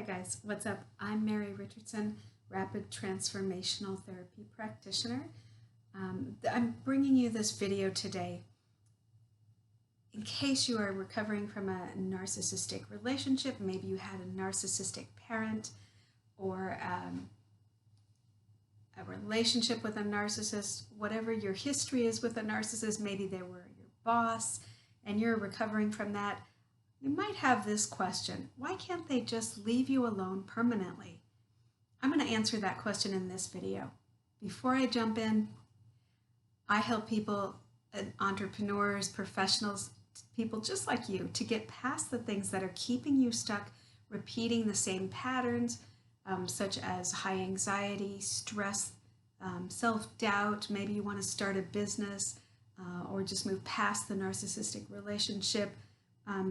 Hi guys, what's up? I'm Mary Richardson, Rapid Transformational Therapy Practitioner. I'm bringing you this video today in case you are recovering from a narcissistic relationship. Maybe you had a narcissistic parent or a relationship with a narcissist. Whatever your history is with a narcissist, maybe they were your boss and you're recovering from that. You might have this question: why can't they just leave you alone permanently? I'm going to answer that question in this video. Before I jump in, I help people, entrepreneurs, professionals, people just like you, to get past the things that are keeping you stuck, repeating the same patterns, such as high anxiety, stress, self-doubt. Maybe you want to start a business or just move past the narcissistic relationship.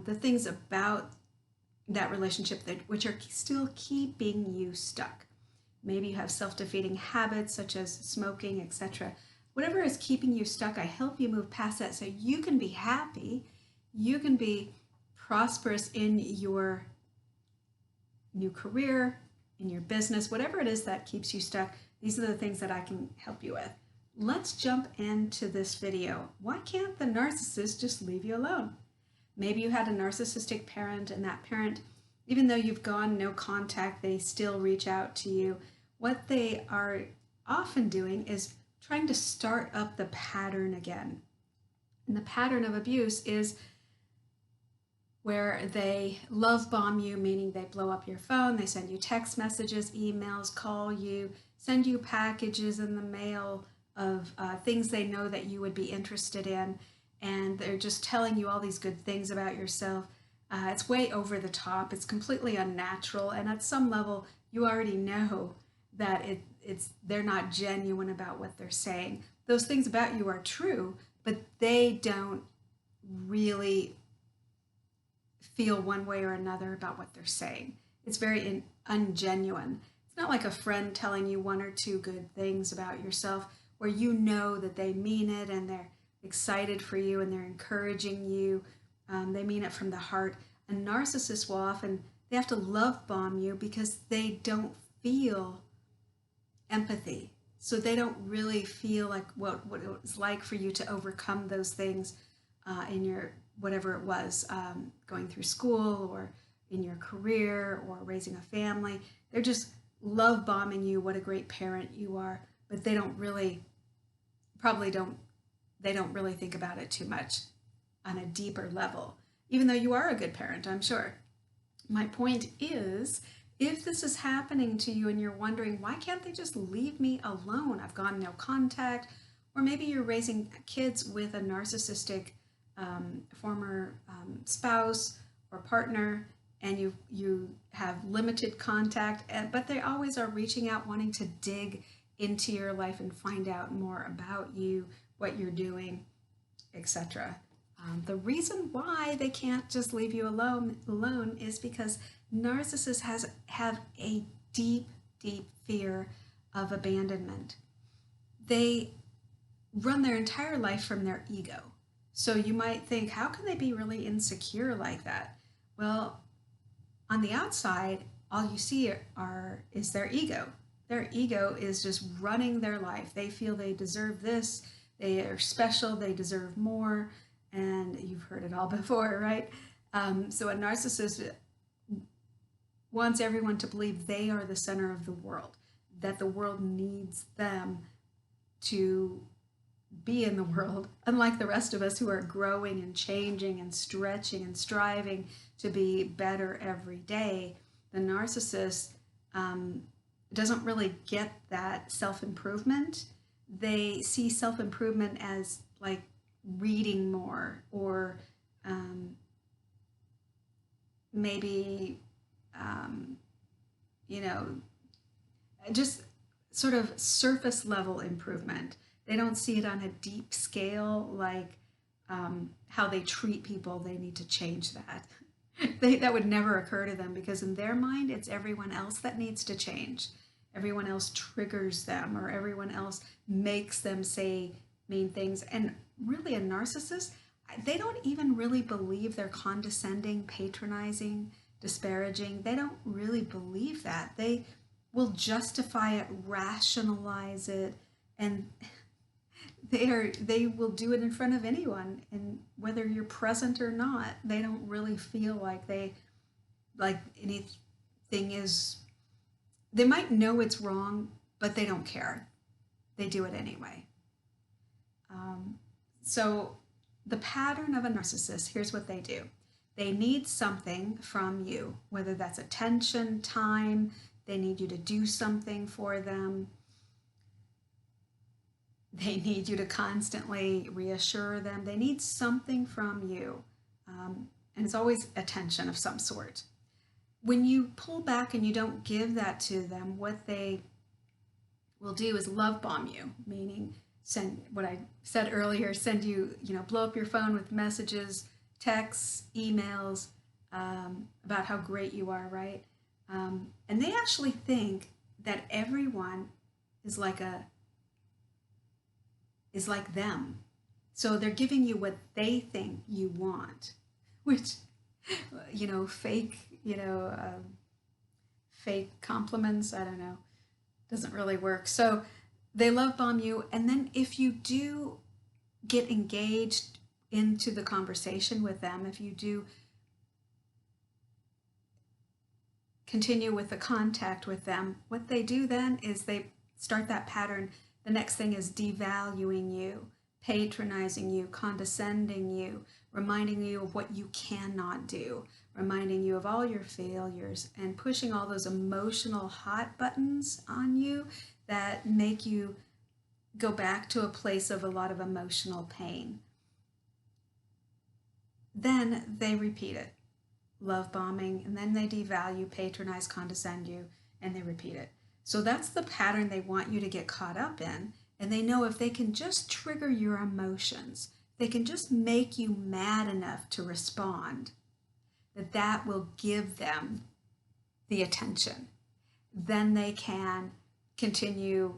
The things about that relationship which are still keeping you stuck. Maybe you have self-defeating habits such as smoking, etc. Whatever is keeping you stuck, I help you move past that so you can be happy, you can be prosperous in your new career, in your business, whatever it is that keeps you stuck. These are the things that I can help you with. Let's jump into this video. Why can't the narcissist just leave you alone? Maybe you had a narcissistic parent, and that parent, even though you've gone no contact, they still reach out to you. What they are often doing is trying to start up the pattern again. And the pattern of abuse is where they love bomb you, meaning they blow up your phone, they send you text messages, emails, call you, send you packages in the mail of things they know that you would be interested in. And they're just telling you all these good things about yourself. It's way over the top. It's completely unnatural. And at some level, you already know that they're not genuine about what they're saying. Those things about you are true, but they don't really feel one way or another about what they're saying. It's very ungenuine. It's not like a friend telling you one or two good things about yourself where you know that they mean it and they're excited for you and they're encouraging you. They mean it from the heart. A narcissist will often, they have to love bomb you because they don't feel empathy. So they don't really feel like what it was like for you to overcome those things in your, whatever it was, going through school or in your career or raising a family. They're just love bombing you, what a great parent you are, but they don't really, they don't really think about it too much on a deeper level, even though you are a good parent, I'm sure. My point is, if this is happening to you and you're wondering, why can't they just leave me alone? I've gone no contact. Or maybe you're raising kids with a narcissistic former spouse or partner, and you have limited contact, but they always are reaching out, wanting to dig into your life and find out more about you, what you're doing, etc. The reason why they can't just leave you alone is because narcissists have a deep, deep fear of abandonment. They run their entire life from their ego. So you might think, how can they be really insecure like that? Well, on the outside, all you see is their ego. Their ego is just running their life. They feel they deserve this. They are special, they deserve more, and you've heard it all before, right? So a narcissist wants everyone to believe they are the center of the world, that the world needs them to be in the world, unlike the rest of us who are growing and changing and stretching and striving to be better every day. The narcissist doesn't really get that self-improvement. They see self-improvement as like reading more or maybe, just sort of surface level improvement. They don't see it on a deep scale, like how they treat people. They need to change that. That would never occur to them because in their mind, it's everyone else that needs to change. Everyone else triggers them, or everyone else makes them say mean things. And really, a narcissist, they don't even really believe they're condescending, patronizing. disparaging, they don't really believe that. They will justify it, rationalize it, and they will do it in front of anyone, and whether you're present or not, they don't really feel like anything is. They might know it's wrong, but they don't care. They do it anyway. So the pattern of a narcissist, here's what they do. They need something from you, whether that's attention, time, they need you to do something for them. They need you to constantly reassure them. They need something from you. And it's always attention of some sort. When you pull back and you don't give that to them, what they will do is love bomb you, meaning send what I said earlier, send you, blow up your phone with messages, texts, emails about how great you are, right? And they actually think that everyone is like them. So they're giving you what they think you want, which, fake, fake compliments, I don't know, doesn't really work. So they love bomb you. And then if you do get engaged into the conversation with them, if you do continue with the contact with them, what they do then is they start that pattern. The next thing is devaluing you, patronizing you, condescending you, reminding you of what you cannot do, reminding you of all your failures, and pushing all those emotional hot buttons on you that make you go back to a place of a lot of emotional pain. Then they repeat it, love bombing, and then they devalue, patronize, condescend you, and they repeat it. So that's the pattern they want you to get caught up in. And they know if they can just trigger your emotions, they can just make you mad enough to respond, that will give them the attention. Then they can continue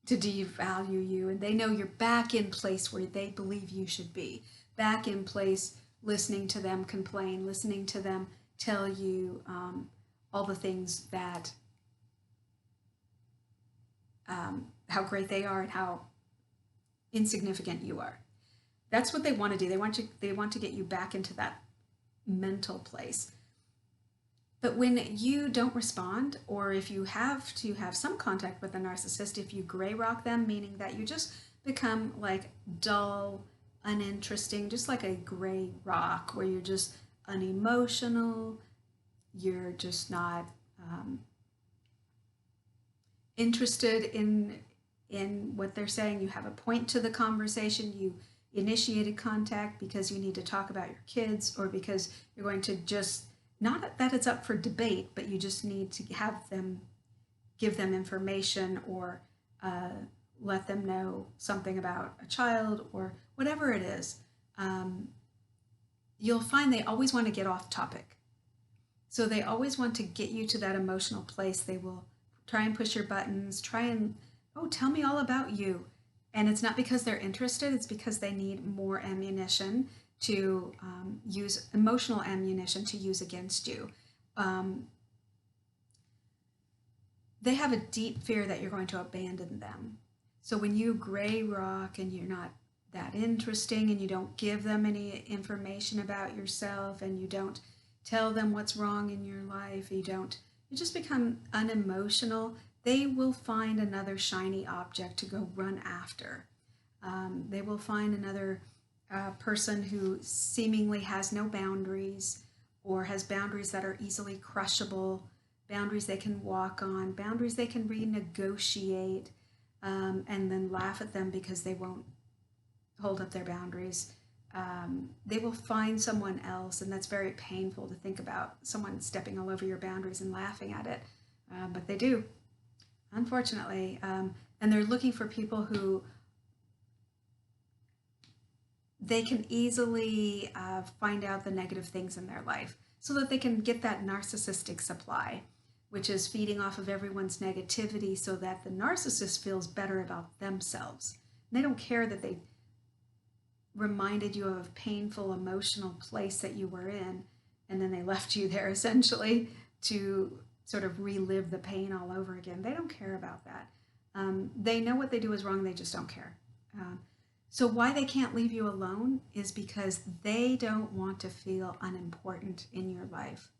to devalue you, and they know you're back in place where they believe you should be, back in place listening to them complain, listening to them tell you all the things that how great they are and how insignificant you are. That's what they want to do. They want to get you back into that mental place. But when you don't respond, or if you have to have some contact with a narcissist, if you gray rock them, meaning that you just become like dull, uninteresting, just like a gray rock, where you're just unemotional, you're just not interested in what they're saying. You have a point to the conversation. You initiated contact because you need to talk about your kids, or because you're going to just, not that it's up for debate, but you just need to have them, give them information, or let them know something about a child, or whatever it is. You'll find they always want to get off topic. So they always want to get you to that emotional place. They will try and push your buttons, tell me all about you. And it's not because they're interested, it's because they need more ammunition to use, emotional ammunition to use against you. They have a deep fear that you're going to abandon them. So when you gray rock and you're not that interesting, and you don't give them any information about yourself, and you don't tell them what's wrong in your life, you just become unemotional, they will find another shiny object to go run after. They will find another person who seemingly has no boundaries, or has boundaries that are easily crushable, boundaries they can walk on, boundaries they can renegotiate, and then laugh at them because they won't hold up their boundaries. They will find someone else, and that's very painful to think about, someone stepping all over your boundaries and laughing at it, but they do, unfortunately. And they're looking for people who they can easily find out the negative things in their life, so that they can get that narcissistic supply, which is feeding off of everyone's negativity, so that the narcissist feels better about themselves. And they don't care that they reminded you of a painful emotional place that you were in, and then they left you there essentially to sort of relive the pain all over again. They don't care about that. They know what they do is wrong, they just don't care. So why they can't leave you alone is because they don't want to feel unimportant in your life.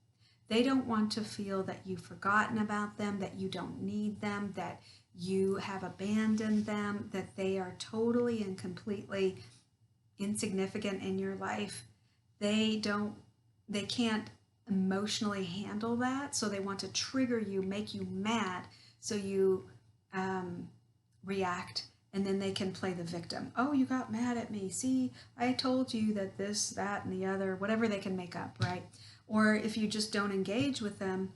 They don't want to feel that you've forgotten about them, that you don't need them, that you have abandoned them, that they are totally and completely insignificant in your life. They can't emotionally handle that, so they want to trigger you, make you mad, so you react, and then they can play the victim. Oh, you got mad at me. See, I told you that this, that, and the other, whatever they can make up, right? Or if you just don't engage with them,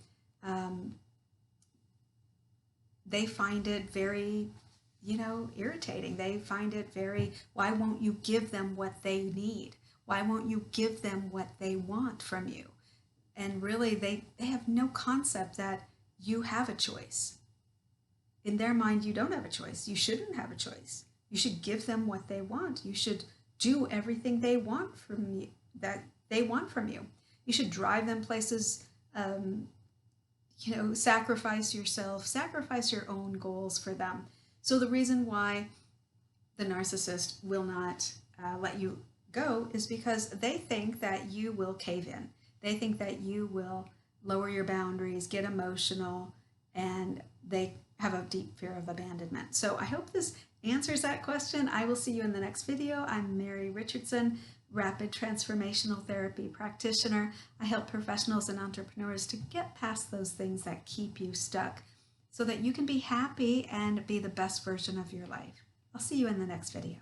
they find it very, irritating. They find it very, why won't you give them what they need? Why won't you give them what they want from you? And really, they have no concept that you have a choice. In their mind, you don't have a choice. You shouldn't have a choice. You should give them what they want. You should do everything they want from you, that they want from you. You should drive them places, sacrifice yourself, sacrifice your own goals for them. So the reason why the narcissist will not let you go is because they think that you will cave in. They think that you will lower your boundaries, get emotional, and they have a deep fear of abandonment. So I hope this answers that question. I will see you in the next video. I'm Mary Richardson, Rapid Transformational Therapy practitioner. I help professionals and entrepreneurs to get past those things that keep you stuck so that you can be happy and be the best version of your life. I'll see you in the next video.